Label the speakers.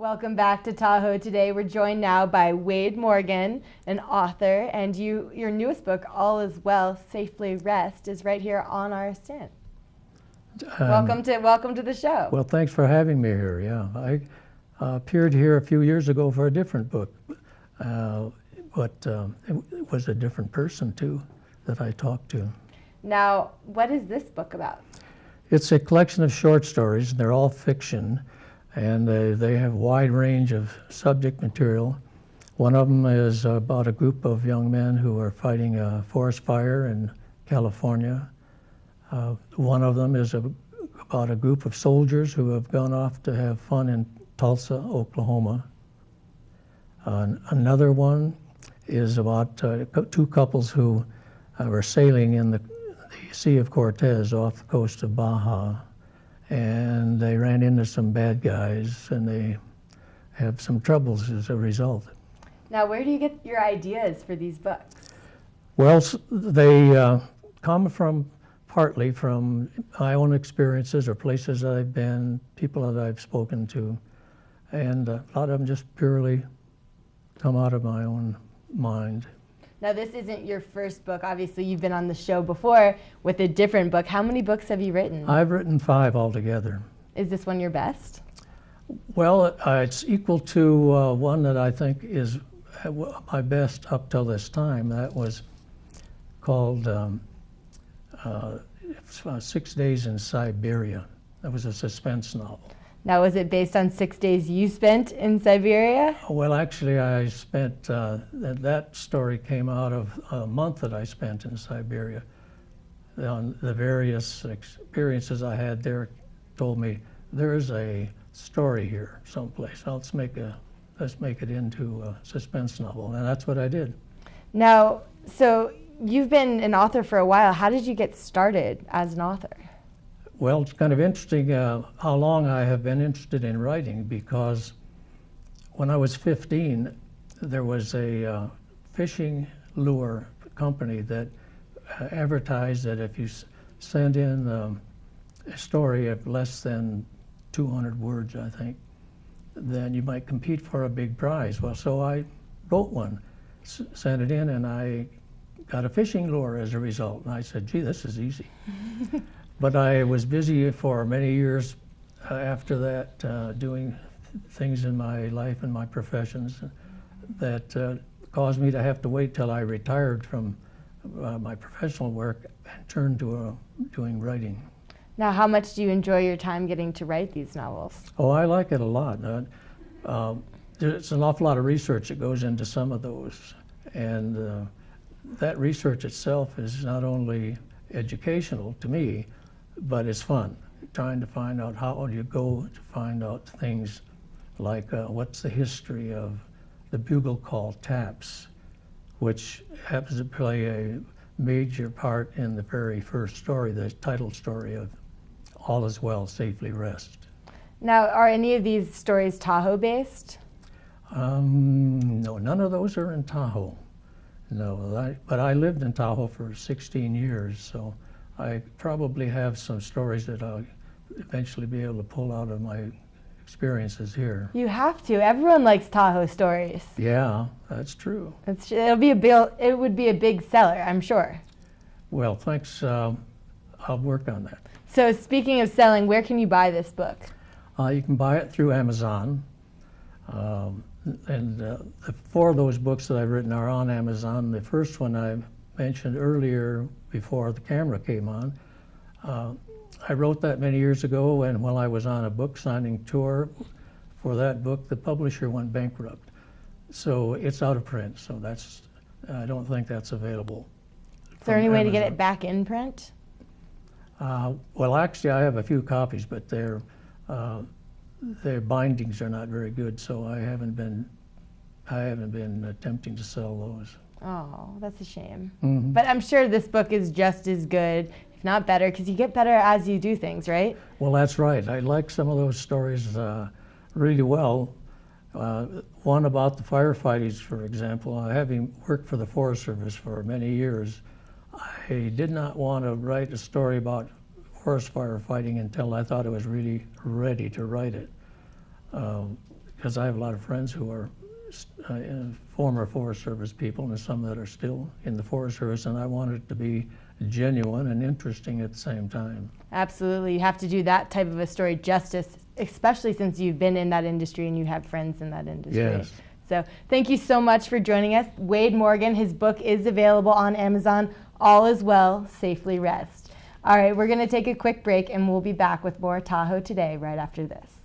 Speaker 1: Welcome back to Tahoe. Today we're joined now by Wade Morgan, an author, and your newest book, All Is Well, Safely Rest, is right here on our stand. Welcome to the show.
Speaker 2: Well, thanks for having me here. Yeah, I appeared here a few years ago for a different book, but it was a different person too that I talked to.
Speaker 1: Now, what is this book about?
Speaker 2: It's a collection of short stories, and they're all fiction, and they have a wide range of subject material. One of them is about a group of young men who are fighting a forest fire in California. One of them is about a group of soldiers who have gone off to have fun in Tulsa, Oklahoma. Another one is about two couples who were sailing in the Sea of Cortez off the coast of Baja, and they ran into some bad guys, and they have some troubles as a result.
Speaker 1: Now, where do you get your ideas for these books?
Speaker 2: Well, they come partly from my own experiences or places that I've been, people that I've spoken to, and a lot of them just purely come out of my own mind.
Speaker 1: Now, this isn't your first book. Obviously, you've been on the show before with a different book. How many books have you written?
Speaker 2: I've written 5 altogether.
Speaker 1: Is this one your best?
Speaker 2: Well, it's equal to one that I think is my best up till this time. That was called 6 Days in Siberia. That was a suspense novel.
Speaker 1: Now, was it based on 6 days you spent in Siberia?
Speaker 2: Well, actually, I spent, that story came out of a month that I spent in Siberia. The various experiences I had there told me, there's a story here someplace. Let's make it into a suspense novel, and that's what I did.
Speaker 1: Now, so you've been an author for a while. How did you get started as an author?
Speaker 2: Well, it's kind of interesting how long I have been interested in writing, because when I was 15, there was a fishing lure company that advertised that if you send in a story of less than 200 words, I think, then you might compete for a big prize. Well, so I wrote one, sent it in, and I got a fishing lure as a result. And I said, gee, this is easy. But I was busy for many years after that, doing things in my life and my professions that caused me to have to wait till I retired from my professional work and turned to doing writing.
Speaker 1: Now, how much do you enjoy your time getting to write these novels?
Speaker 2: Oh, I like it a lot. There's an awful lot of research that goes into some of those, and that research itself is not only educational to me, but it's fun, trying to find out how do you go to find out things like what's the history of the bugle call taps, which happens to play a major part in the very first story, the title story of All Is Well, Safely Rest.
Speaker 1: Now, are any of these stories Tahoe based?
Speaker 2: No, none of those are in Tahoe. No, but I lived in Tahoe for 16 years, so I probably have some stories that I'll eventually be able to pull out of my experiences here.
Speaker 1: You have to. Everyone likes Tahoe stories.
Speaker 2: Yeah, that's true.
Speaker 1: It would be a big seller, I'm sure.
Speaker 2: Well, thanks. I'll work on that.
Speaker 1: So speaking of selling, where can you buy this book?
Speaker 2: You can buy it through Amazon. And the 4 of those books that I've written are on Amazon. The first one I mentioned earlier before the camera came on, I wrote that many years ago, and while I was on a book signing tour for that book, the publisher went bankrupt. So it's out of print, so I don't think that's available.
Speaker 1: Is there any way to get it back in print?
Speaker 2: Well, actually, I have a few copies, but their bindings are not very good, so I haven't been attempting to sell those.
Speaker 1: Oh, that's a shame.
Speaker 2: Mm-hmm.
Speaker 1: But I'm sure this book is just as good, if not better, because you get better as you do things, right?
Speaker 2: Well, that's right. I like some of those stories really well. One about the firefighters, for example. Having worked for the Forest Service for many years, I did not want to write a story about forest firefighting until I thought I was really ready to write it. because I have a lot of friends who are former Forest Service people and some that are still in the Forest Service, and I want it to be genuine and interesting at the same time.
Speaker 1: Absolutely. You have to do that type of a story justice, especially since you've been in that industry and you have friends in that industry.
Speaker 2: Yes.
Speaker 1: So thank you so much for joining us. Wade Morgan, his book is available on Amazon. All is Well, Safely Rest. All right, we're going to take a quick break and we'll be back with more Tahoe Today right after this.